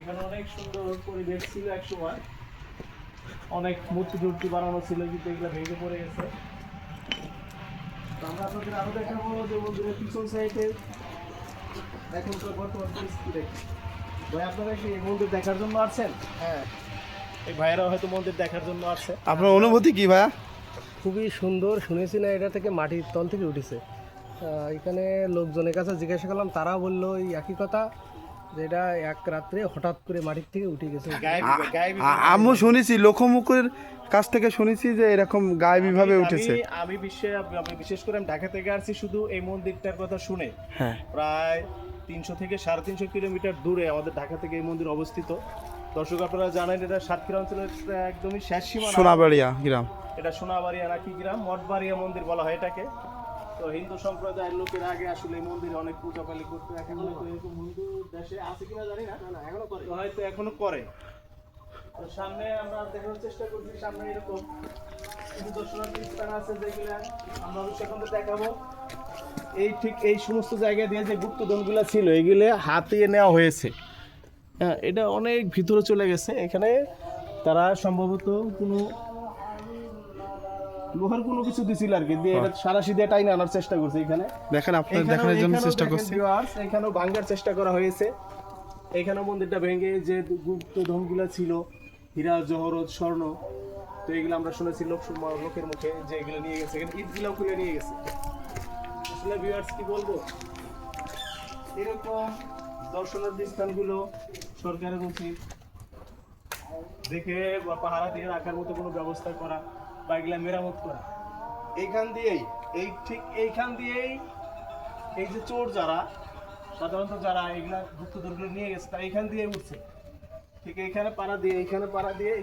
এখানে অনেক সুন্দর পরিবেশ ছিল এক সময়, অনেক মূর্তি টুর্তি বানানো ছিল, কিন্তু এগুলো ভেঙে পড়ে গেছে। তো আমরা আপনাদের আরো দেখাবো যে মন্দিরের পিছন সাইডে এখনকার বর্তমান পরিস্থিতি দেখি। ভাই আপনারা কি এই মন্দির দেখার জন্য আসছেন? হ্যাঁ, এই ভাইয়েরা হয়তো মন্দির দেখার জন্য আসছে। আপনার অনুভূতি কি ভাইয়া? খুবই সুন্দর, শুনেছি না এটা থেকে মাটির তল থেকে উঠেছে। এখানে লোকজনের কাছে জিজ্ঞাসা করলাম, তারা বললো এই একই কথা, যে এটা এক রাত্রে হঠাৎ করে মাটির থেকে উঠে গেছে। আমি শুনেছি, লোকমুখের কাছ থেকে শুনেছি যে এরকম গায়েবীভাবে উঠেছে। আমি বিশেষ করে আমি ঢাকা থেকে আসছি শুধু এই মন্দিরটার কথা শুনে। হ্যাঁ, প্রায় 300 থেকে 350 কিলোমিটার দূরে আমাদের ঢাকা থেকে এই মন্দির অবস্থিত। দর্শক আপনারা জানেন এটা সাতক্ষীরা অঞ্চলের একদমই শেষ সীমানা। সোনাবাড়িয়া গ্রাম। এটা সোনাবাড়িয়া নাকি গ্রাম, মঠবাড়িয়া মন্দির বলা হয় এটাকে। তো হিন্দু সম্প্রদায়ের লোকেরা আগে আসলে এই মন্দিরে অনেক পূজা পালি করতো। এখন হয়তো এরকম হিন্দু দেশে আছে কিনা জানি না, এখনো করে, হয়তো এখনো করে। তো সামনে আমরা দেখার চেষ্টা করছি, সামনে এরকম কিছু দর্শনার্থী স্থান আছে যেগুলো আমরা সেখান থেকে দেখাবো। এই ঠিক এই সমস্ত জায়গা দিয়ে যে গুপ্তধনগুলো ছিল এগুলো হাতিয়ে নেওয়া হয়েছে। হ্যাঁ, এটা অনেক ভিতরে চলে গেছে। এখানে তারা সম্ভবত কোনো লোহার কোনো কিছু দিছিল আর কি, দিয়ে এটা সারাশি দিয়ে টাইনে আনার চেষ্টা করছে। এখানে দেখেন, আপনার দেখানোর জন্য চেষ্টা করছি। এখানেও ভাঙার চেষ্টা করা হয়েছে। এখানেও মন্দিরটা ভেঙে যে গুপ্তধনগুলো ছিল, হীরা জহরত স্বর্ণ, তো এগুলো আমরা শুনেছি লোকের মুখে যে এগুলো নিয়ে গেছে। এখানে ঈদগুলো খুলে নিয়ে গেছে। আসলে ভিউয়ার্স কি বলবো, এরকম দর্শনার্থী স্থানগুলো সরকারের উচিত দেখে বা পাহারা দিয়ে রাখার মতো কোনো ব্যবস্থা করা বা এগুলা মেরামত করা। এইখান দিয়েই এইখান দিয়েই এই যে চোর যারা সাধারণত যারা এগুলা গুপ্তধনগুলো নিয়ে গেছে তারা এখান দিয়ে উঠছে, ঠিক এইখানে পাড়া দিয়ে